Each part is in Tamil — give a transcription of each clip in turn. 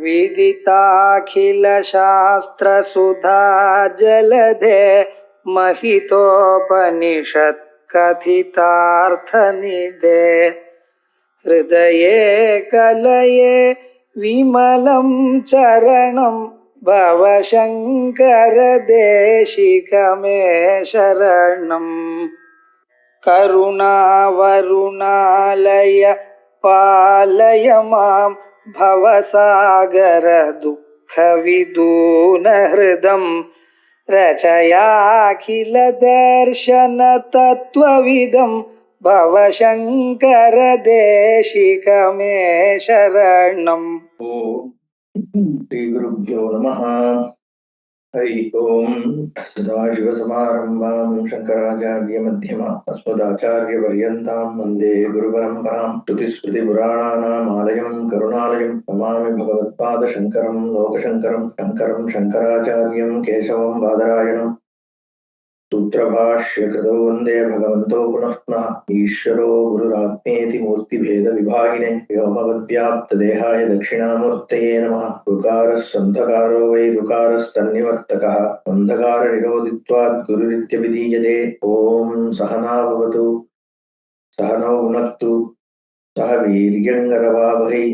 विदिताखिलशास्त्रसुधा जलधे महितोपनिषत् कथितार्थनिधे हृदये कलये विमलं चरणं भवशङ्कर देशिकमे शरणम् करुणावरुणालय पालय मां भवसागर दुःखविदूनहृदं रचयाखिलदर्शन तत्त्वविदं भवशङ्कर देशिकमे शरणम्। श्रीगुरुभ्यो नमः। हरि ओम। सदाशिवसमारम्भां शंकराचार्य मध्यमाम् अस्मदाचार्यपर्यन्तां वन्दे गुरुपरम्परां। श्रुतिस्मृतिपुराणानाम् आलयं करुणालयं नमामि भगवत्पादशङ्करं लोकशङ्करं शङ्करं शङ्कराचार्यं केशवं बादरायणम्। सूत्रभाष्यकृतौ वन्दे भगवन्तौ पुनः पुनः ईश्वरो गुरुरात्मेति मूर्तिभेदविभागिने व्योमवद्व्याप्तदेहाय दक्षिणामूर्तये नमः। ऋकारः सन्धकारो वै ऋकारस्तन्निवर्तकः अन्धकारनिरोधित्वात् गुरुरित्यभिधीयते। ॐ सहना भवतु सहनौ भुनक्तु सह वीर्यङ्करवावहै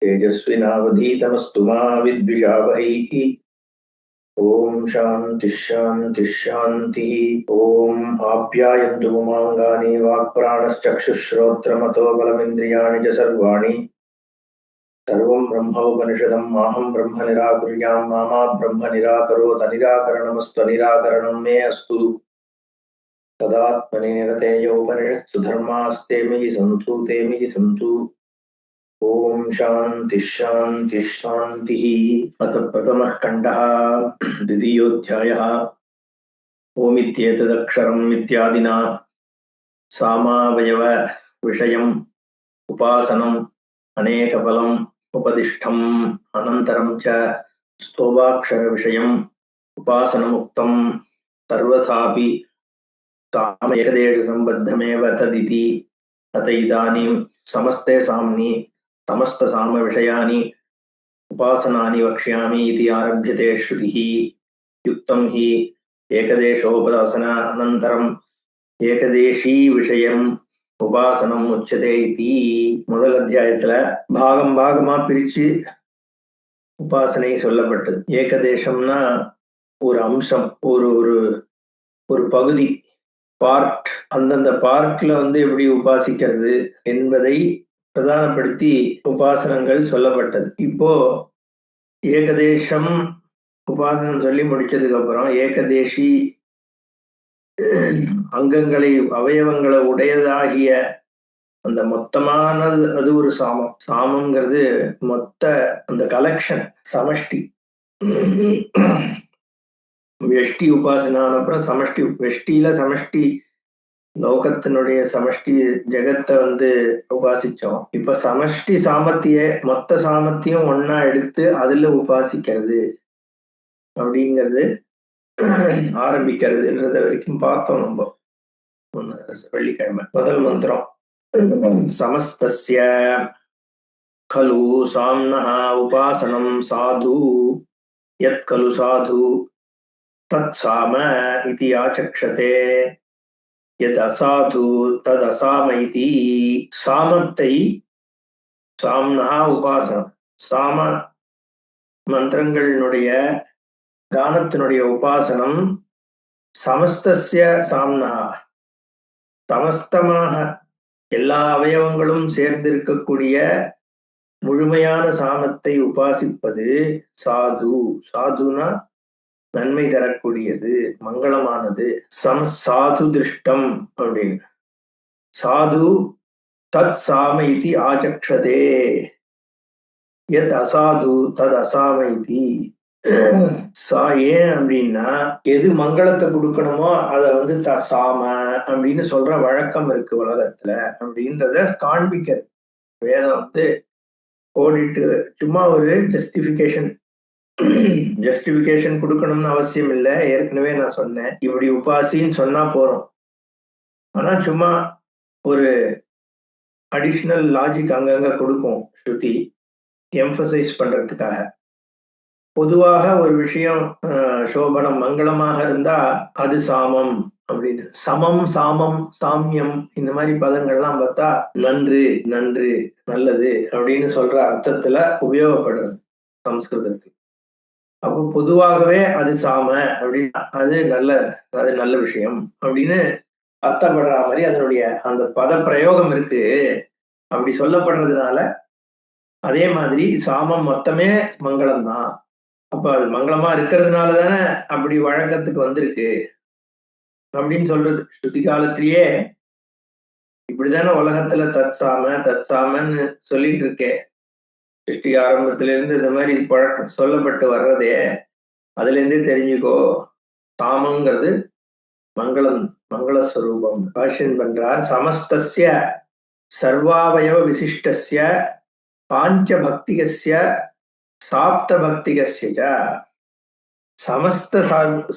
तेजस्विनावधीतमस्तु मा विद्विषावहैः। ओम शांति शांति शांति। ओम आप्यायन्तु ममाङ्गानि वाक्प्राणश्चक्षुश्रोत्रमतो बलमिन्द्रियाणि च सर्वाणि सर्वं ब्रह्मोपनिषदं माहं ब्रह्म निराकुर्यां मा ब्रह्म निराकरोत् अनिराकरणमस्तु निराकरणं मे अस्तु। तदात्मनि निरतेय उपनिषत्सु धर्मास्ते मयि सन्तु ते मयि सन्तु। ओम शांति शांति शांति। अथ प्रथमः खण्डः द्वितीयोऽध्यायः। ओमित्येतदक्षरम् इत्यादिना सामावयव विषयम् उपासनम् अनेकफलम् उपदिष्टम् अनन्तरं च स्तोभाक्षर विषयम् उपासनमुक्तम् सर्वथापि साम एकदेश संबद्धमेव तदिति। अत इदानीं समस्ते साम्नि समस्त साम विषयानि उपासनानि वक्ष्यामि इति आरभ्यते श्रुतिः। युक्तं हि एकदेशोपासना अनन्तरम् ஏகதேசி விஷயம் உபாசனம் உச்சதே இதி. முதல் அத்தியாயத்துல பாகம் பாகமா பிரிச்சு உபாசனை சொல்லப்பட்டது. ஏகதேசம்னா ஒரு அம்சம், ஒரு ஒரு ஒரு பகுதி, பார்ட். அந்தந்த பார்ட்ல எப்படி உபாசிக்கிறது என்பதை பிரதானப்படுத்தி உபாசனங்கள் சொல்லப்பட்டது. இப்போ ஏகதேசம் உபாசனம் சொல்லி முடிச்சதுக்கு அப்புறம் ஏகதேசி அங்கங்களை அவயவங்களை உடையதாகிய அந்த மொத்தமானது அது ஒரு சாமம். சாமம்ங்கிறது மொத்த அந்த கலெக்ஷன், சமஷ்டி. வெஷ்டி உபாசனான அப்புறம் சமஷ்டி. வெஷ்டியில சமஷ்டி லோகத்தினுடைய சமஷ்டி ஜெகத்தை உபாசிச்சோம். இப்ப சமஷ்டி சாமத்திய மொத்த சாமத்தியம் ஒன்னா எடுத்து அதுல உபாசிக்கிறது அப்படிங்கிறது ஆரம்பிக்கிறதுன்றத வரைக்கும் பார்த்தோம். நம்ம வெள்ளிக்கிழமை முதல் மந்திரம் சமஸ்தஸ்ய खलु साम्नः उपासनं साधु यत् खलु साधु तत्साम इति आचक्षते यत् असाधु तद् असाम इति. சாமத்தை சாம்னா உபாசனம். சாம மந்திரங்களினுடைய கானத்தினுடைய உபாசனம் சமஸ்தஸ்ய சாம்னா, சமஸ்தமாக எல்லா அவயவங்களும் சேர்ந்திருக்கக்கூடிய முழுமையான சாமத்தை உபாசிப்பது சாது. சாதுனா நன்மை தரக்கூடியது, மங்களமானது. சாது திருஷ்டம் அப்படின்னு. சாது தத் சாம இதி ஆச்சக்ஷதே யத் அசாது தத் அசாம இதி. ஏன் அப்படின்னா எது மங்களத்தை கொடுக்கணுமோ அதை சாம அப்படின்னு சொல்ற வழக்கம் இருக்கு உலகத்துல அப்படின்றத காண்பிக்கிறது. வேதம் ஓடிட்டு சும்மா ஒரு ஜஸ்டிபிகேஷன் கொடுக்கணும்னு அவசியம் இல்லை. ஏற்கனவே நான் சொன்னேன், இப்படி உபாசின்னு சொன்னா போறோம். ஆனா சும்மா ஒரு அடிஷ்னல் லாஜிக் அங்கங்க கொடுக்கும் ஸ்ருதி. எம்பசைஸ் பண்றதுக்காக. பொதுவாக ஒரு விஷயம் சோபனம் மங்களமாக இருந்தா அது சாமம் அப்படின்னு. சமம், சாமம், சாமியம் இந்த மாதிரி பதங்கள்லாம் பார்த்தா நன்று, நன்று, நல்லது அப்படின்னு சொல்ற அர்த்தத்துல உபயோகப்படுறது சம்ஸ்கிருதத்தில். அப்போ பொதுவாகவே அது சாம அப்படின்னு, அது நல்ல விஷயம் அப்படின்னு அர்த்தப்படுற மாதிரி அதனுடைய அந்த பத பிரயோகம் இருக்கு. அப்படி சொல்லப்படுறதுனால அதே மாதிரி சாமம் மொத்தமே மங்களம் தான். அப்ப அது மங்களமா இருக்கிறதுனால தானே அப்படி வழக்கத்துக்கு வந்திருக்கு அப்படின்னு சொல்றது. ஸ்ருதி காலத்திலேயே இப்படிதானே உலகத்துல தத் சாமன்னு சொல்லிட்டு இருக்கேன். சிருஷ்டி ஆரம்பத்துல இருந்து இந்த மாதிரி பழக்கம் சொல்லப்பட்டு வர்றதே. அதுல இருந்தே தெரிஞ்சுக்கோ, சாமங்கிறது மங்களம், மங்களஸ்வரூபம். பாஷ்யம் பண்றார். சமஸ்தஸ்ய சர்வாவயவ விசிஷ்டஸ்ய பாஞ்ச பக்திகஸ்ய சாப்த பக்திகஸ்ய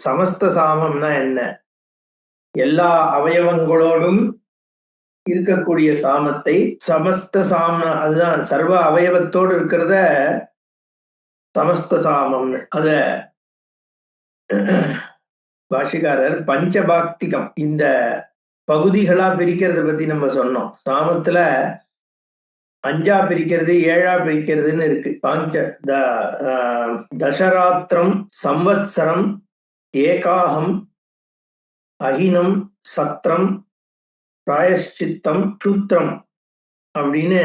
சமஸ்த சாமம்னா என்ன? எல்லா அவயவங்களோடும் இருக்கக்கூடிய சாமத்தை சமஸ்த சாம, அதுதான் சர்வ அவயவத்தோடு இருக்கிறத சமஸ்த சாமம்னு. அத பாஷிகாரர் பஞ்சபாக்திகம் இந்த பகுதிகளா பிரிக்கிறத பத்தி நம்ம சொன்னோம். சாமத்துல 5ஆ பிரிக்கிறது, 7ஆ பிரிக்கிறதுன்னு இருக்கு. தசராத்திரம், சம்வத்சரம், ஏகாகம், அகினம், சத்திரம், பிராயஷ்சித்தம், சூத்திரம் அப்படின்னு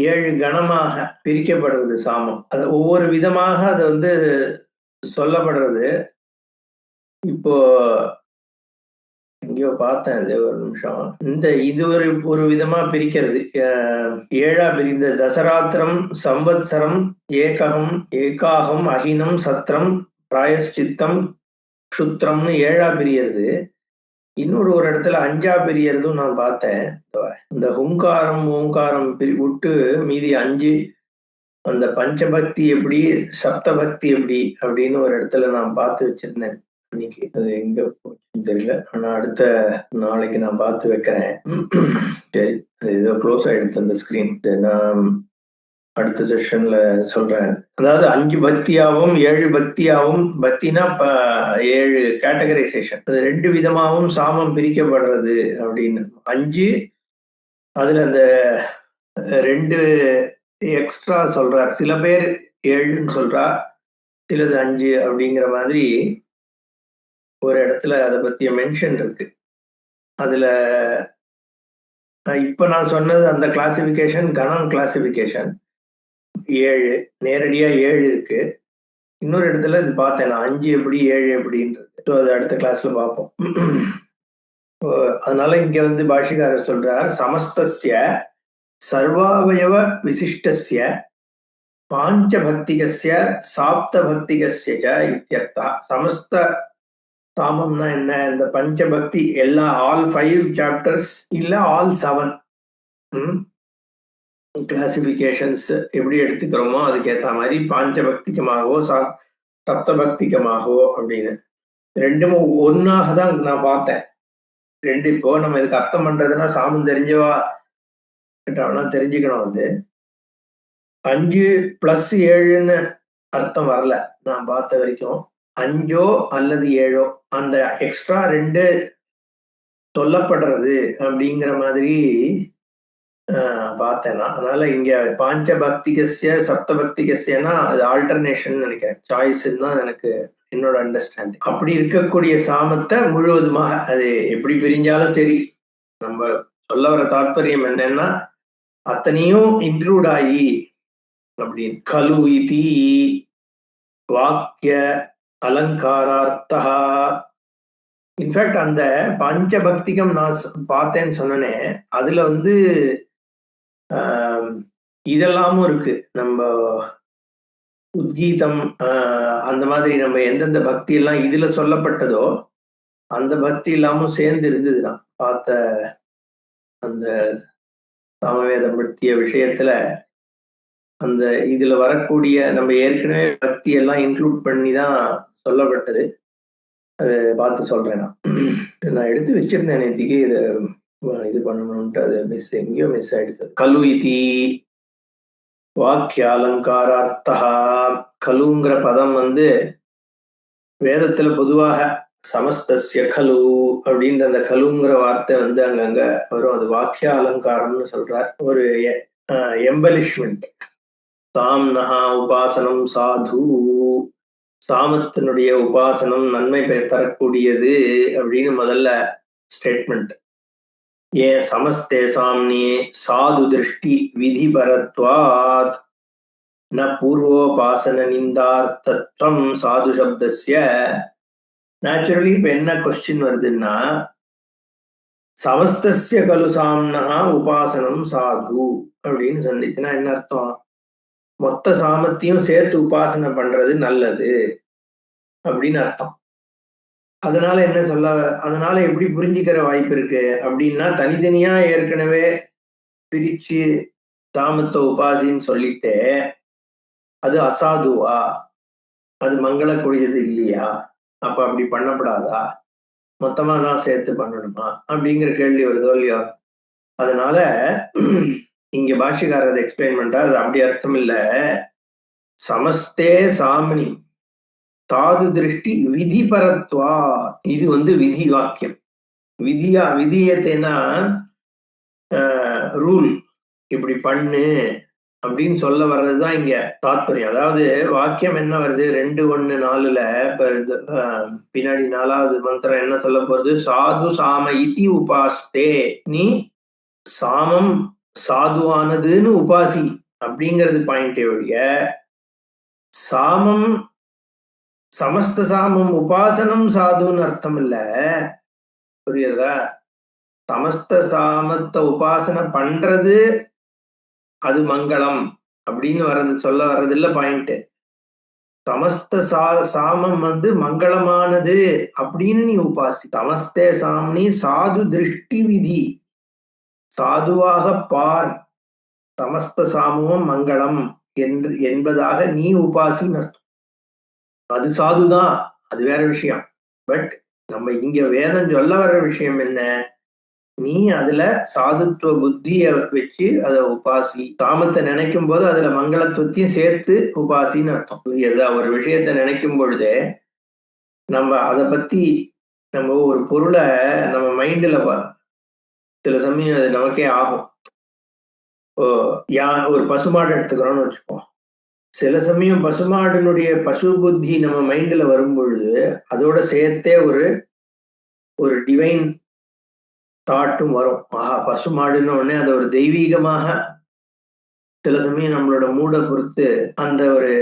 7 கணமாக பிரிக்கப்படுறது சாமம். அது ஒவ்வொரு விதமாக அது வந்து சொல்லப்படுறது. இப்போ எங்கேயோ பார்த்தேன், அது ஒரு நிமிஷம். இது ஒரு விதமா பிரிக்கிறது. 7ஆ பிரிந்த தசராத்திரம், சம்வத்சரம், ஏகாகம், அகினம், சத்திரம், பிராயஷ்சித்தம், க்ஷுத்ரம்னு 7ஆ பிரியறது. இன்னொரு ஒரு இடத்துல 5ஆ பிரியறதும் நான் பார்த்தேன். இந்த ஹுங்காரம், ஓங்காரம் விட்டு மீதி 5 அந்த பஞ்சபக்தி எப்படி, சப்தபக்தி எப்படி அப்படின்னு ஒரு இடத்துல நான் பார்த்து வச்சிருந்தேன். இன்னைக்கு அது எங்க போச்சுன்னு தெரியல. ஆனா அடுத்த நாளைக்கு நான் பார்த்து வைக்கிறேன். சரி, ஏதோ க்ளோஸ் ஆயிடுச்சு அந்த ஸ்கிரீன். நான் அடுத்த செஷன்ல சொல்றேன். அதாவது 5 பக்தியாவும் 7 பக்தியாவும், பக்தினா 7 கேட்டகரைசேஷன், அது 2 விதமாவும் சாமம் பிரிக்கப்படுறது அப்படின்னு. 5 அதுல அந்த 2 எக்ஸ்ட்ரா சொல்றார். சில பேர் 7ன்னு சொல்றா, சிலது 5 அப்படிங்கிற மாதிரி ஒரு இடத்துல அதை பத்திய மென்ஷன் இருக்கு. அதுல இப்ப நான் சொன்னது அந்த கிளாசிபிகேஷன் கணம் கிளாசிபிகேஷன் 7 நேரடியா 7 இருக்கு. இன்னொரு இடத்துல இது பார்த்தேன் நான் 5 எப்படி 7 எப்படின்றது. அது அடுத்த கிளாஸ்ல பார்ப்போம். அதனால இங்க வந்து பாஷிகாரர் சொல்றார், சமஸ்தஸ்ய சர்வாவயவ விசிஷ்டஸ்ய பாஞ்ச பக்திகஸ்ய சாப்த பக்திகஸ்ய இத்யர்த்தா. சமஸ்த சாமம்னா என்ன? இந்த பஞ்சபக்தி எல்லா ஆல் 5 சாப்டர்ஸ் இல்ல ஆல் 7 கிளாசிபிகேஷன்ஸ் எப்படி எடுத்துக்கிறோமோ அதுக்கேற்ற மாதிரி பாஞ்சபக்திகமாகவோ சப்தபக்திகமாகவோ அப்படின்னு 2ம் ஒன்னாக தான் நான் பார்த்தேன். 2 இப்போ நம்ம இதுக்கு அர்த்தம் பண்றதுன்னா சாமம் தெரிஞ்சவா கேட்டோம்னா தெரிஞ்சுக்கணும். அது 5 + 7ன்னு அர்த்தம் வரல நான் பார்த்த வரைக்கும். 5ஓ அல்லது 7ஓ அந்த எக்ஸ்ட்ரா 2 சொல்லப்படுறது அப்படிங்கிற மாதிரி பார்த்தேன். அதனால இங்க பாஞ்ச பக்திகஸ்ய சப்தபக்திகஸ்யனா அது ஆல்டர்னேஷன் நினைக்கிறேன், சாய்ஸ் தான் எனக்கு என்னோட அண்டர்ஸ்டாண்டிங். அப்படி இருக்கக்கூடிய சாமத்தை முழுவதுமாக அது எப்படி பிரிஞ்சாலும் சரி, நம்ம சொல்ல வர தாற்பயம் என்னன்னா அத்தனையும் இன்க்ளூட் ஆகி அப்படின்னு. கலு இதி வாக்கிய அலங்காரார்த்தா. இன்ஃபேக்ட் அந்த பஞ்சபக்திகம் நான் பார்த்தேன்னு சொன்னனே, அதுல வந்து இதெல்லாமும் இருக்கு. நம்ம உத்கீதம் அந்த மாதிரி நம்ம எந்தெந்த பக்தி எல்லாம் இதுல சொல்லப்பட்டதோ அந்த பக்தி எல்லாமும் சேர்ந்து இருந்தது. நான் பார்த்த அந்த சமவேதம் பற்றிய விஷயத்துல அந்த இதுல வரக்கூடிய நம்ம ஏற்கனவே பக்தி எல்லாம் இன்க்ளூட் பண்ணி தான் சொல்லப்பட்டது. அது பார்த்து சொல்றேன். நான் எடுத்து வச்சிருந்தேன் நேத்திக்கு இது பண்ணணும்ட்டு, அது எங்கேயோ மிஸ் ஆயிடுது. கலு இதி வாக்கிய அலங்காரார்த்தா. கலுங்கிற பதம் வேதத்துல பொதுவாக சமஸ்தஸ்ய கலு அப்படின்ற அந்த கலுங்கிற வார்த்தை அங்கங்க வரும். அது வாக்கிய அலங்காரம்னு சொல்றார். ஒரு எம்பலிஷ்மெண்ட். சாம்னஹா உபாசனம் சாது. சாமத்தினுடைய உபாசனம் நன்மை தரக்கூடியது அப்படின்னு முதல்ல ஸ்டேட்மெண்ட். ஏன் சமஸ்தே சாம்னியே சாது திருஷ்டி விதி பரத்வாத் ந பூர்வோபாசன நிந்தார்த்தத்வம் சாது சப்தஸ்ய. நேச்சுரலி இப்ப என்ன கொஸ்டின் வருதுன்னா, சமஸ்தஸ்ய கலு சாம்னஹா உபாசனம் சாது அப்படின்னு சொன்னிச்சுன்னா என்ன அர்த்தம்? மொத்த சாமத்தையும் சேர்த்து உபாசனை பண்றது நல்லது அப்படின்னு அர்த்தம். அதனால என்ன சொல்ல, அதனால எப்படி புரிஞ்சுக்கிற வாய்ப்பு இருக்கு அப்படின்னா, தனித்தனியா ஏற்கனவே பிரிச்சு சாமத்தை உபாசின்னு சொல்லிட்டு அது அசாதுவா, அது மங்களக்கூடியது இல்லையா, அப்ப அப்படி பண்ணப்படாதா, மொத்தமா தான் சேர்த்து பண்ணணுமா அப்படிங்கிற கேள்வி வருதோ இல்லையோ. அதனால இங்க பாஷ்யக்காரர் அதை எக்ஸ்பிளைன் பண்றா. அது அப்படி அர்த்தம் இல்ல. சமஸ்தே சாமினி சாது திருஷ்டி விதி பரத்வா. இது விதி வாக்கியம். விதியத்தைனா ரூல், இப்படி பண்ணு அப்படின்னு சொல்ல வர்றதுதான் இங்க தாத்பரியம். அதாவது வாக்கியம் என்ன வருது, 2:1:4 பின்னாடி 4வது மந்திரம் என்ன சொல்ல போறது? சாது சாம இதி உபாஸ்தே. நீ சாமம் சாதுவானதுன்னு உபாசி அப்படிங்கிறது பாயிண்டே ஒழிய, சாமம் சமஸ்த சாமம் உபாசனம் சாதுன்னு அர்த்தம் இல்ல. புரியுறதா? சமஸ்த சாமத்தை உபாசனை பண்றது அது மங்களம் அப்படின்னு சொல்ல வர்றது இல்ல பாயிண்ட். சமஸ்த சாமம் மங்களமானது அப்படின்னு நீ உபாசி. சமஸ்தே சாமி சாது திருஷ்டி விதி, சாதுவாக பார், சமஸ்த சாமமும் மங்களம் என்பதாக நீ உபாசின்னு அர்த்தம். அது சாதுதான், அது வேற விஷயம். பட் நம்ம இங்க வேதம் சொல்ல வர்ற விஷயம் என்ன, நீ அதுல சாதுத்துவ புத்திய வச்சு அதை உபாசி. சாமத்தை நினைக்கும் போது அதுல மங்களத்துவத்தையும் சேர்த்து உபாசின்னு அர்த்தம். புரியுதா? ஒரு விஷயத்த நினைக்கும் பொழுதே நம்ம அதை பத்தி நம்ம ஒரு பொருளை நம்ம மைண்ட்ல சில சமயம் அது நமக்கே ஆகும். ஒரு பசுமாடு எடுத்துக்கிறோம்னு வச்சுப்போம். சில சமயம் பசுமாடினுடைய பசு புத்தி நம்ம மைண்ட்ல வரும் பொழுது அதோட சேர்த்தே ஒரு டிவைன் தாட்டும் வரும். ஆஹா, பசுமாடுன்னு உடனே அதை ஒரு தெய்வீகமாக, சில சமயம் நம்மளோட மூடை பொறுத்து அந்த ஒரு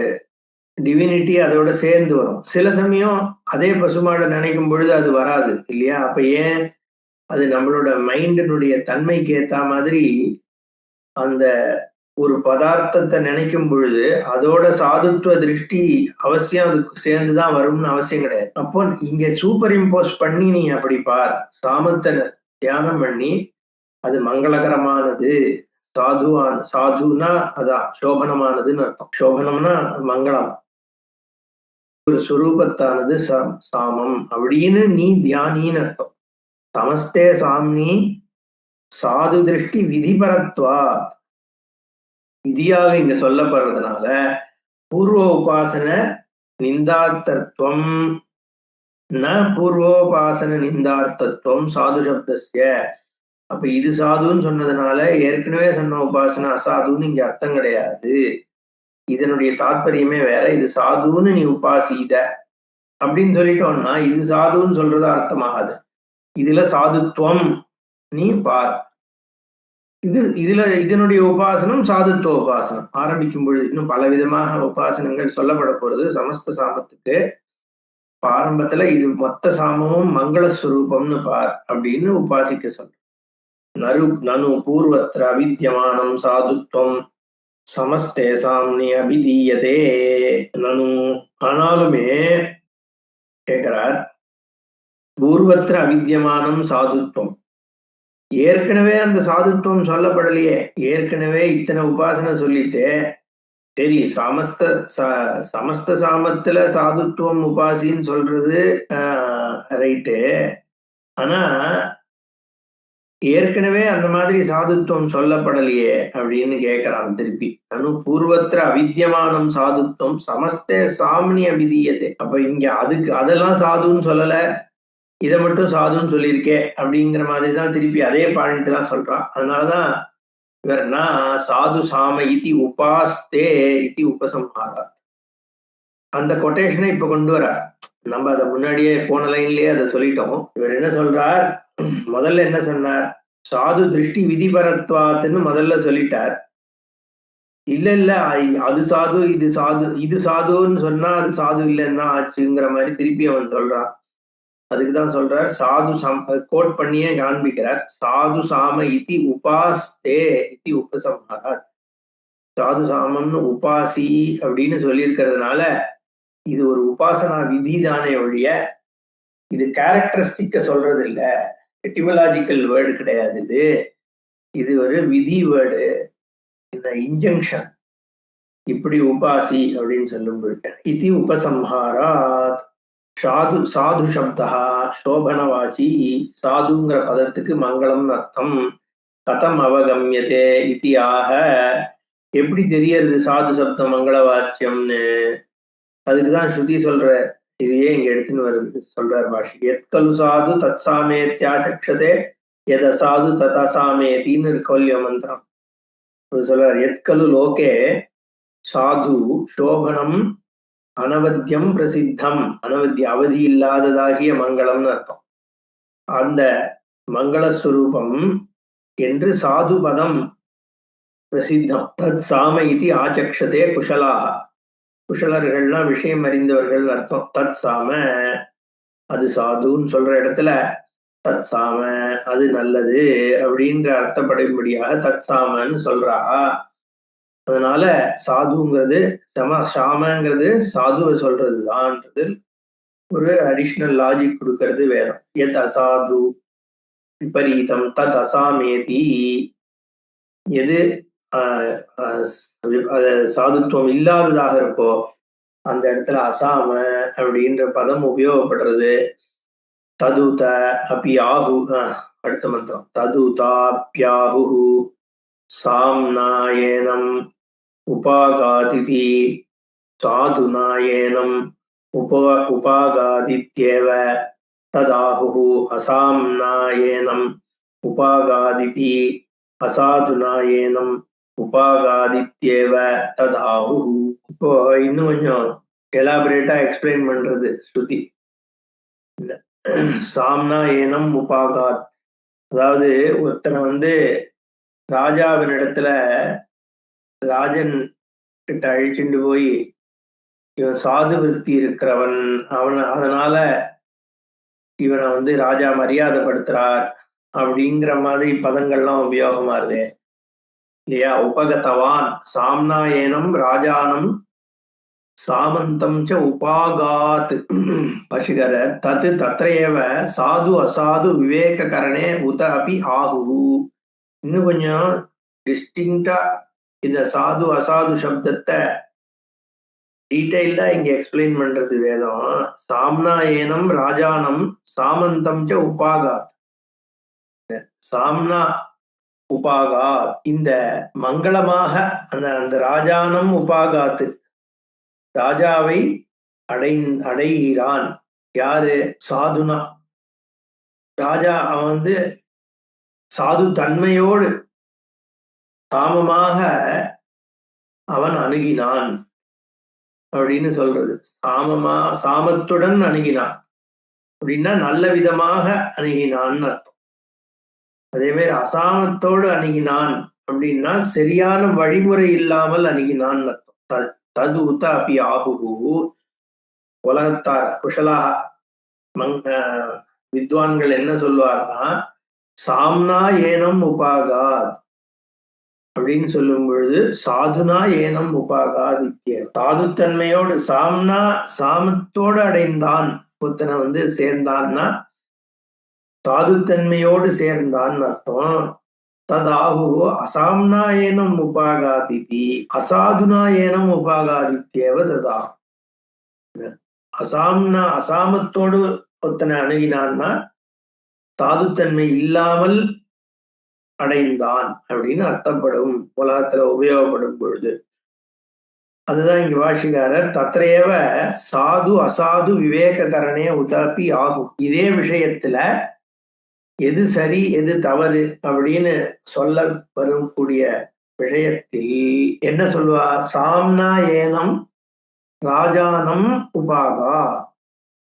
டிவினிட்டி அதோட சேர்ந்து வரும். சில சமயம் அதே பசுமாடை நினைக்கும் பொழுது அது வராது இல்லையா? அப்ப ஏன்? அது நம்மளோட மைண்டினுடைய தன்மைக்கு ஏத்த மாதிரி அந்த ஒரு பதார்த்தத்தை நினைக்கும் பொழுது அதோட சாதுத்துவ திருஷ்டி அவசியம் அதுக்கு சேர்ந்துதான் வரும்னு அவசியம் கிடையாது. அப்போ இங்க சூப்பர் இம்போஸ் பண்ணி நீ அப்படி பார், சாமத்தை தியானம் பண்ணி அது மங்களகரமானது, சாதுனா அதான் சோபனமானதுன்னு அர்த்தம். சோபனம்னா மங்களம், ஒரு சுரூபத்தானது சாமம் அப்படின்னு நீ தியானின்னு அர்த்தம். சமஸ்தே சாம்னி சாது திருஷ்டி விதிபரத்வா, விதியாக இங்க சொல்லப்படுறதுனால பூர்வ உபாசன நிந்தார்த்தத்துவம் ந பூர்வோபாசன நிந்தார்த்தத்துவம் சாது சப்தஸ்ய. அப்ப இது சாதுன்னு சொன்னதுனால ஏற்கனவே சொன்ன உபாசனை அசாதுன்னு இங்க அர்த்தம் கிடையாது. இதனுடைய தாற்பயமே வேற. இது சாதுன்னு நீ உபாசித அப்படின்னு சொல்லிட்டோம்னா இது சாதுன்னு சொல்றது அர்த்தமாகாது. இதுல சாதுத்துவம் நீ பார். இதனுடைய உபாசனம் சாதுத்துவ உபாசனம். ஆரம்பிக்கும் பொழுது இன்னும் பல விதமாக உபாசனங்கள் சொல்லப்பட போறது. சமஸ்த சாமத்துக்கு ஆரம்பத்துல இது மொத்த சாமமும் மங்களஸ்வரூபம்னு பார் அப்படின்னு உபாசிக்க சொல்ற. நனு பூர்வத்திர அவித்யமானம் சாதுத்வம் சமஸ்தே சாம்னி அபிதீயதே. நனு ஆனாலுமே கேட்கிறார், பூர்வத்திர அவித்யமானம் சாதுத்வம், ஏற்கனவே அந்த சாதுத்துவம் சொல்லப்படலையே. ஏற்கனவே இத்தனை உபாசனை சொல்லிட்டு சரி சமஸ்த சாமத்துல சாதுத்துவம் உபாசின்னு சொல்றது ரைட்டு. ஆனா ஏற்கனவே அந்த மாதிரி சாதுத்துவம் சொல்லப்படலையே அப்படின்னு கேட்கிறான் திருப்பி. பூர்வத்திர அவித்தியமானம் சாதுத்துவம் சமஸ்தே சாமணி அபிதீயதே. அப்ப இங்க அதுக்கு அதெல்லாம் சாதுன்னு சொல்லல, இதை மட்டும் சாதுன்னு சொல்லியிருக்கே அப்படிங்கிற மாதிரிதான் திருப்பி அதே பாயிண்ட் தான் சொல்றான். அதனாலதான் இவர் சாது சாம இதி உபாஸ்தே இதி உபசம்ஹாரா அந்த கொட்டேஷனை இப்ப கொண்டு வரார். நம்ம அதை முன்னாடியே போன லைன்லயே அதை சொல்லிட்டோம். இவர் என்ன சொல்றார், முதல்ல என்ன சொன்னார், சாது திருஷ்டி விதிபரத்வாத்துன்னு முதல்ல சொல்லிட்டார். இல்ல அது சாது இது சாது, இது சாதுன்னு சொன்னா அது சாது இல்லைன்னா ஆச்சுங்கிற மாதிரி திருப்பி அவன் சொல்றான். அதுக்குதான் சொல்றார் சாது கோட் பண்ணியே காண்பிக்கிறார். சாது சாம இதி உபாஸ்தே இதி உபசம்ஹாராத். சாது சாமம்னு உபாசி அப்படின்னு சொல்லியிருக்கிறதுனால இது ஒரு உபாசனா விதி தானே ஒழிய இது கேரக்டரிஸ்டிக்க சொல்றது இல்ல, எட்டிமலாஜிக்கல் வேர்டு கிடையாது. இது ஒரு விதி வேர்டு, இந்த இன்ஜங்ஷன். இப்படி உபாசி அப்படின்னு சொல்லும்போது இது உபசம்ஹாராத். சாது சாது சப்தா சோபனவாச்சி. சாதுங்கிற பதத்துக்கு மங்களம்னு அர்த்தம். கதம் அவகமியதே இது ஆக, எப்படி தெரியறது சாது சப்தம் மங்கள வாச்சியம்னு? அதுக்குதான் ஸ்ருதி சொல்ற, இதையே இங்க எடுத்துன்னு வருது சொல்றார் பாஷி. எத்கலு சாது தத் சாமேத்யாச்சக்ஷதே எத சாது ததா சாமேத்தின்னு இருக்கோல்ய மந்திரம். அது சொல்றார், எத்கலு லோகே சாது சோபனம் அனவத்தியம் பிரசித்தம். அனவத்திய அவதி இல்லாததாகிய மங்களம்னு அர்த்தம். அந்த மங்களஸ்வரூபம் என்று சாது பதம் பிரசித்தம். தத் சாம இதி ஆச்சக்ஷதே குஷலாக. குஷலர்கள்னா விஷயம் அறிந்தவர்கள் அர்த்தம். தத் சாம அது சாதுன்னு சொல்ற இடத்துல தத் சாம அது நல்லது அப்படின்ற அர்த்தப்படும்படியாக தத் சாமன்னு சொல்றா. அதனால சாதுங்கிறது சாமங்கிறது சாதுவை சொல்றதுதான்றது ஒரு அடிஷனல் லாஜிக் கொடுக்கறது வேதம். எத் அசாது விபரீதம் தத் அசாமேதி. எது சாதுத்துவம் இல்லாததாக இருக்கோ அந்த இடத்துல அசாம அப்படின்ற பதம் உபயோகப்படுறது. ததுத அபி ஆஹு, அடுத்த மந்திரம், ததுதாப்யாஹு சாம்நாயனம் உபாகாதிதி. சாதுநாயனம் உபாகாதித்யேவ ததாஹு அசாம்நாயனம் உபாகாதிதி. அசாதுநாயனம் உபாகாதித்யேவ ததாஹு. இப்போ இன்னும் கொஞ்சம் எலாபரேட்டா எக்ஸ்பிளைன் பண்றது ஸ்ருதி. சாம்னா ஏனம் உபாகாத், அதாவது ஒருத்தனை ராஜாவின் இடத்துல ராஜன் கிட்ட அழிச்சுட்டு போய் இவன் சாது விருத்தி இருக்கிறவன், அதனால இவனை ராஜா மரியாதைப்படுத்துறார் அப்படிங்கிற மாதிரி பதங்கள்லாம் உபயோகமாறுதே இல்லையா? உபகதவான் சாம்னா ஏனம் ராஜானம் சாமந்தம் ச உபாகாத். பஷிகரர் தத் தத்ரேவ சாது அசாது விவேககரணே உத அபி ஆஹு. இன்னும் கொஞ்சம் டிஸ்டிங்டா இந்த சாது அசாது சப்தத்தை டீடைல்டா இங்க எக்ஸ்பிளைன் பண்றது வேதம். சாம்னா ஏனம் ராஜானம் சாமந்தம் ச உபாகாத். சாம்னா உபாகாத், இந்த மங்களமாக அந்த ராஜானம் உபாகாத்து ராஜாவை அடைகிறான். யாரு? சாதுனா. ராஜா அவன் சாது தன்மையோடு சாமமாக அவன் அணுகினான் அப்படின்னு சொல்றது. சாமத்துடன் அணுகினான் அப்படின்னா நல்ல விதமாக அணுகினான்னு அர்த்தம். அதே மாதிரி அசாமத்தோடு அணுகினான் அப்படின்னா சரியான வழிமுறை இல்லாமல் அணுகினான் அர்த்தம். தது உத்த அப்பி ஆகுகு. உலகத்தார் குஷலாக வித்வான்கள் என்ன சொல்லுவார்னா, சாம்னா ஏனம் உபாகாத் அப்படின்னு சொல்லும் பொழுது சாதுனா ஏனம் உபாகாத் இத்திய. சாதுத்தன்மையோடு சாம்னா சாமத்தோடு அடைந்தான், புத்தனை சேர்ந்தான்னா சாதுத்தன்மையோடு சேர்ந்தான் அர்த்தம். ததாஹு அசாம்னா ஏனம் உபாகாதித்தி அசாதுனா ஏனம் உபாகாதித்யேவ ததாஹு. அசாமத்தோடு ஒருத்தனை அணுகினான்னா சாதுத்தன்மை இல்லாமல் அடைந்தான் அப்படின்னு அர்த்தப்படும் உலகத்துல உபயோகப்படும் பொழுது. அதுதான் இங்க பாஷிகாரர் தத்ரேவ சாது அசாது விவேககரணே உதாப்பி ஆகும். இதே விஷயத்துல எது சரி எது தவறு அப்படின்னு சொல்ல வரக்கூடிய விஷயத்தில் என்ன சொல்வார்? சாம்னா ஏனம் ராஜானம் உபாகா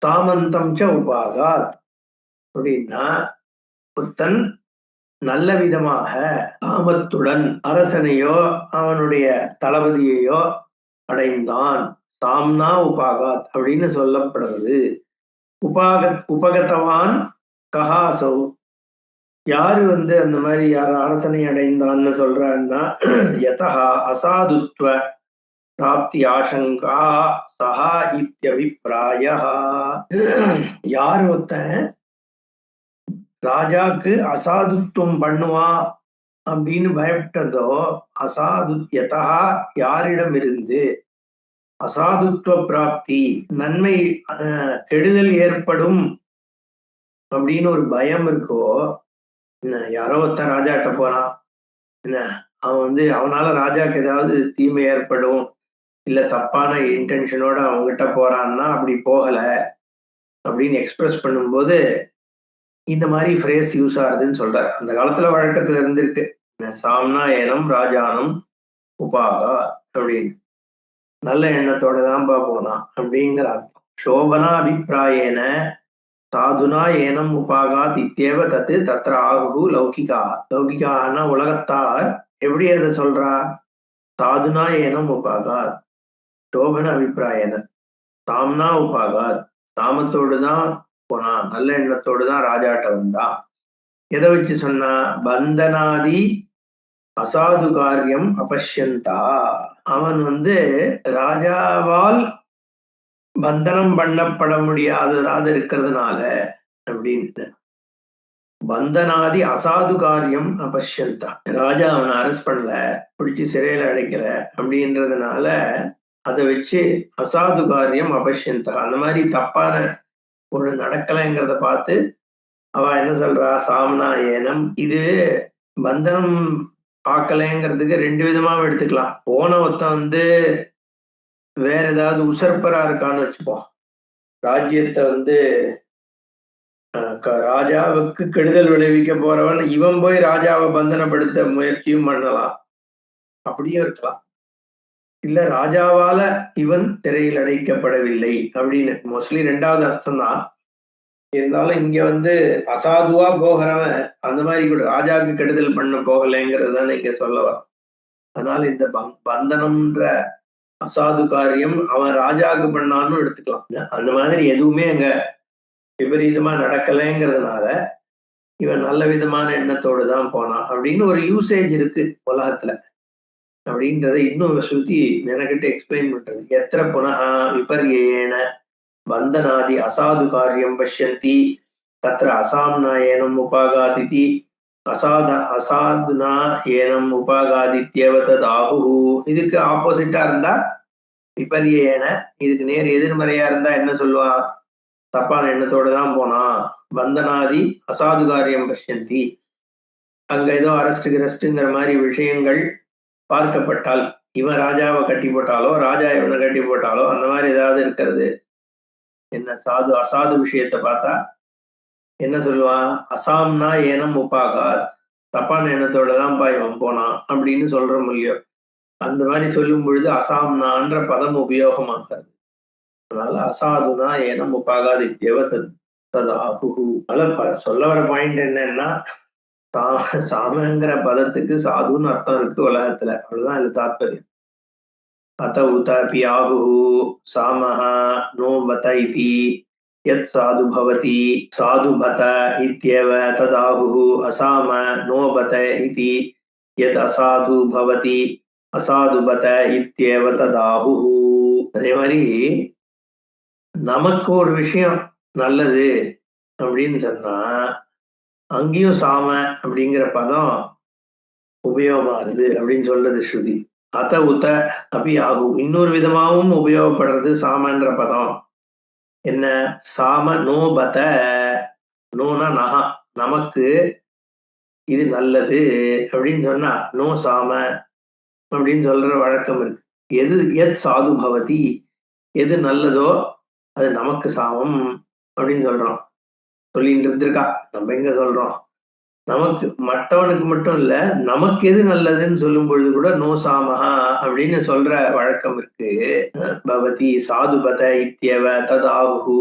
சாமந்தம் ச உபாகா அப்படின்னா, புத்தன் நல்ல விதமாக காமத்துடன் அரசனையோ அவனுடைய தளபதியையோ அடைந்தான். சாம்னா உபாகாத் அப்படின்னு சொல்லப்படுறது. உபகதவான் கஹாசௌ, யாரு அந்த மாதிரி யார் அரசனை அடைந்தான்னு சொல்றான்னா, யதா அசாதுத்வ பிராப்தி ஆசங்கா சஹா இத்யபிப்ராயः. யார் ஒருத்தன் ராஜாக்கு அசாதுத்துவம் பண்ணுவா அப்படின்னு பயப்பட்டதோ, யதா யாரிடமிருந்து அசாதுத்துவ பிராப்தி நன்மை கெடுதல் ஏற்படும் அப்படின்னு ஒரு பயம் இருக்கோ, என்ன யாரோ ஒருத்தன் ராஜாட்ட போறான், என்ன அவன் அவனால ராஜாக்கு ஏதாவது தீமை ஏற்படும் இல்ல தப்பான இன்டென்ஷனோட அவங்ககிட்ட போறான்னா அப்படி போகல அப்படின்னு எக்ஸ்பிரஸ் பண்ணும்போது இந்த மாதிரி ஃப்ரேஸ் யூஸ் ஆகுதுன்னு சொல்றாரு. அந்த காலத்துல வழக்கத்துல இருந்திருக்கு, சாம்னா ஏனம் ராஜானம் உபாகா அப்படின்னு. நல்ல எண்ணத்தோட தான்ப்பா போனான் அப்படிங்கிற அர்த்தம். சோபனா அபிப்பிராயேன சாதுனா ஏனம் உபாகாத் இத்தியேவ தத்து தத்ர ஆகு லௌகிகா. லௌகிகான்னா உலகத்தார் எப்படி அதை சொல்றா? சாதுனா ஏனம் உபாகாத் சோபன அபிப்பிராயன சாம்னா உபாகாத், சாமத்தோடுதான் போனான், நல்ல எண்ணத்தோடுதான் ராஜாட்ட வந்தா. எதை வச்சு சொன்னா? பந்தனாதி அசாது காரியம் அபஷ்யந்தா. அவன் ராஜாவால் பந்தனம் பண்ணப்பட முடியாததாக இருக்கிறதுனால அப்படின்னு. பந்தனாதி அசாது காரியம் அபஷ்யந்தா, ராஜா அவனை அரெஸ்ட் பண்ணல, பிடிச்சி சிறையில அடைக்கல அப்படின்றதுனால அதை வச்சு அசாது காரியம் அபஷ்யந்தா, அந்த மாதிரி தப்பான ஒண்ணு நடக்கலைங்கிறத பார்த்து அவ என்ன சொல்றா? சாம்னா ஏனம். இது பந்தனம் பார்க்கலைங்கிறதுக்கு ரெண்டு விதமாவும் எடுத்துக்கலாம். போன ஒருத்தன் வேற ஏதாவது உசர்ப்பரா இருக்கான்னு வச்சுப்போம், ராஜ்யத்தை ராஜாவுக்கு கெடுதல் விளைவிக்க போறவன் இவன் போய் ராஜாவை பந்தனப்படுத்த முயற்சியும் பண்ணலாம், அப்படியும் இருக்கலாம். இல்ல ராஜாவால இவன் சிறையில் அடைக்கப்படவில்லை அப்படின்னு, மோஸ்ட்லி ரெண்டாவது அர்த்தம் தான் இருந்தாலும் இங்க அசாதுவா போகிறவன் அந்த மாதிரி கூட ராஜாவுக்கு கெடுதல் பண்ண போகலைங்கிறது தானே இங்க சொல்லவா. அதனால இந்த பந்தனம்ன்ற அசாது காரியம் அவன் ராஜாவுக்கு பண்ணான்னு எடுத்துக்கலாம். அந்த மாதிரி எதுவுமே அங்க விபரீதமா நடக்கலைங்கிறதுனால இவன் நல்ல விதமான எண்ணத்தோடு தான் போனான் அப்படின்னு ஒரு யூசேஜ் இருக்கு உலகத்துல அப்படின்றத இன்னும் ஸ்ருதி எனக்கிட்ட எக்ஸ்பிளைன் பண்றது. எத்திர புனகா விபர்யேன பந்தனாதி அசாது காரியம் பஷ்யந்தி தத்ர அசாம்னா ஏனம் உபாகாதிதி அசாதுனா ஏனம் உபாகாதித்யேவ ததாஹு. இதுக்கு ஆப்போசிட்டா இருந்தா விபர்யேன, இதுக்கு நேர் எதிர்மறையா இருந்தா என்ன சொல்லுவா? தப்பான எண்ணத்தோட தான் போனா. பந்தனாதி அசாது காரியம் பஷ்யந்தி, அங்க ஏதோ அரஸ்டுங்கிற மாதிரி விஷயங்கள் பார்க்கப்பட்டால், இவன் ராஜாவை கட்டி போட்டாலோ ராஜா இவனை கட்டி போட்டாலோ அந்த மாதிரி ஏதாவது இருக்கிறது, என்ன அசாது விஷயத்தை பார்த்தா என்ன சொல்லுவான்? அசாம்னா ஏனம் உபாகாத், தப்பான எண்ணத்தோட தான் இவன் போனான் அப்படின்னு சொல்ற முடியும். அந்த மாதிரி சொல்லும் பொழுது அசாம்னான்ற பதம் உபயோகமாகிறது. அதனால அசாதுனா ஏனம் உபாகாதித்யேவ ததாஹு. சொல்ல வர பாயிண்ட் என்னன்னா, சாமங்கிற பதத்துக்கு சாதுன்னு அர்த்தம் இருக்கு உலகத்துல, அவ்வளவுதான் இது தாத்பரியம். அத உதாபி ஆகுஹு சாமஹ நோ பத இதி யத் சாது பவதி சாது பத இத்யேவ ததாஹுஹு அசாம நோ பத இதி யத் அசாது பவதி அசாது பத இத்யேவ ததாஹுஹு. அதே மாதிரி நமக்கு ஒரு விஷயம் நல்லது அப்படின்னு சொன்னா அங்கேயும் சாம அப்படிங்கிற பதம் உபயோகமாகுது அப்படின்னு சொல்றது ஸ்ருதி. அத உத்த அபி ஆகு, இன்னொரு விதமாகவும் உபயோகப்படுறது சாமன்ற பதம். என்ன? சாம நோ பத, நோனா நகா, நமக்கு இது நல்லது அப்படின்னு சொன்னா நோ சாம அப்படின்னு சொல்ற வழக்கம் இருக்கு. எது எத் சாது பவதி, எது நல்லதோ அது நமக்கு சாமம் அப்படின்னு சொல்றோம். சொல்லிட்டு இருந்திருக்கா. நம்ம எங்க சொல்றோம்? நமக்கு மற்றவனுக்கு மட்டும் இல்ல, நமக்கு எது நல்லதுன்னு சொல்லும் பொழுது கூட நோ சாமஹா அப்படின்னு சொல்ற வழக்கம் இருக்கு. பவதி சாதுபத இத்தியவ தத் ஆஹு.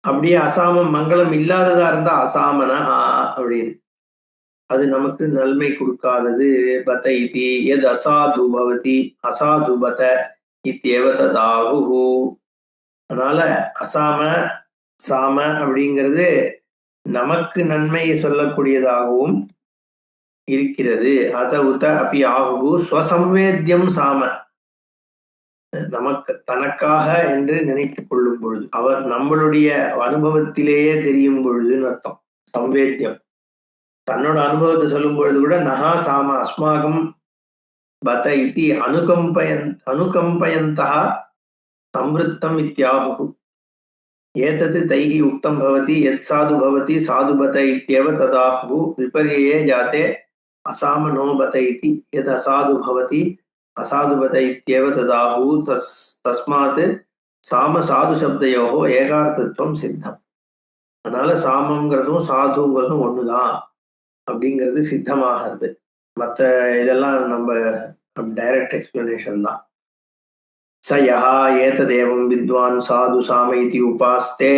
அப்படியே அசாமம் மங்களம் இல்லாததா இருந்தா அசாமனஹா அப்படின்னு, அது நமக்கு நன்மை கொடுக்காதது. பத இதி எது அசாது பவதி அசாது பத இத்தியவ தத் ஆஹு. அதனால அசாம சாம அப்படிங்கிறது நமக்கு நன்மையை சொல்லக்கூடியதாகவும் இருக்கிறது. அத உத அப்பி ஆகு ஸ்வசம்வேத்யம் சாம, நமக்கு தனக்காக என்று நினைத்துக் கொள்ளும் பொழுது, அவர் நம்மளுடைய அனுபவத்திலேயே தெரியும் பொழுதுன்னு அர்த்தம். சம்வேத்தியம் தன்னோட அனுபவத்தை சொல்லும் பொழுது கூட நகா சாம அஸ்மாகம் பத இதி அனுகம்பயந்தா சம்ருத்தம் இத்தியாகு. ஏதத் தைஹி உக்தம் பவதி யத் சாது பவதி சாது பத இத்யேவ ததாஹு விபர்யே ஜாதே அசாம நோ பத இதி யத் அசாது பவதி அசாது பத இத்யேவ ததாஹு தஸ்மாத் சாம சாது சப்தயோஹோ ஏகார்த்தத்துவம் சித்தம். அதனால சாமங்கிறதும் சாதுங்கிறதும் ஒண்ணுதான் அப்படிங்கிறது சித்தமாகிறது. மற்ற இதெல்லாம் நம்ம டைரக்ட் எக்ஸ்பிளனேஷன் தான். स यः एतदेवं विद्वान् साधु साम इति उपास्ते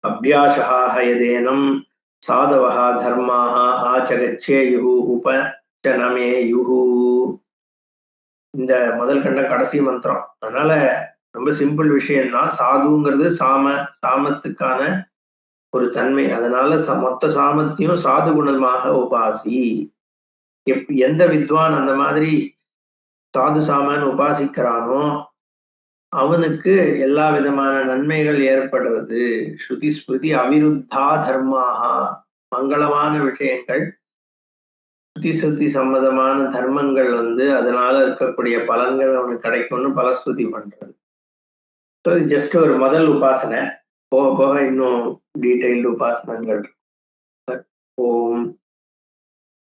अभ्यासः हयदेनं साधवः धर्माः आचगच्छेयुः उपचनमेयुः. இந்த முதல் கண்ட கடைசி மந்திரம். அதனால ரொம்ப சிம்பிள் விஷயம்தான். சாதுங்கிறது சாமத்துக்கான ஒரு தன்மை. அதனால மொத்த சாமத்தையும் சாது குணமாக உபாசி. எந்த வித்வான் அந்த மாதிரி சாது சாமன்னு உபாசிக்கிறானோ அவனுக்கு எல்லா விதமான நன்மைகள் ஏற்படுறது. ஸ்ருதி ஸ்மிருதி அவிருத்தா தர்மாகா, மங்களமான விஷயங்கள் ஸ்ருதி ஸ்ருதி சம்மதமான தர்மங்கள் அதனால இருக்கக்கூடிய பலன்கள் அவனுக்கு கிடைக்கும்னு பலஸ்ருதி பண்றது. ஸோ இது ஜஸ்ட் ஒரு முதல் உபாசனை. போக போக இன்னும் டீடைல்டு உபாசனங்கள். ஓம்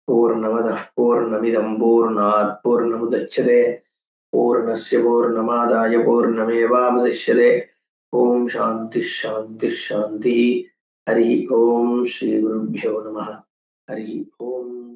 பூர்ணமதః பூர்ணமிதம் பூர்ணாத் பூர்ணமுதச்யதே பூர்ணஸ்ய பூர்ணமாதாய பூர்ணமேவாவசிஷ்யதே. ஓம் சாந்தி சாந்தி சாந்தி. ஹரி ஓம் ஸ்ரீ குருभ्यो நமः. ஹரி ஓம்.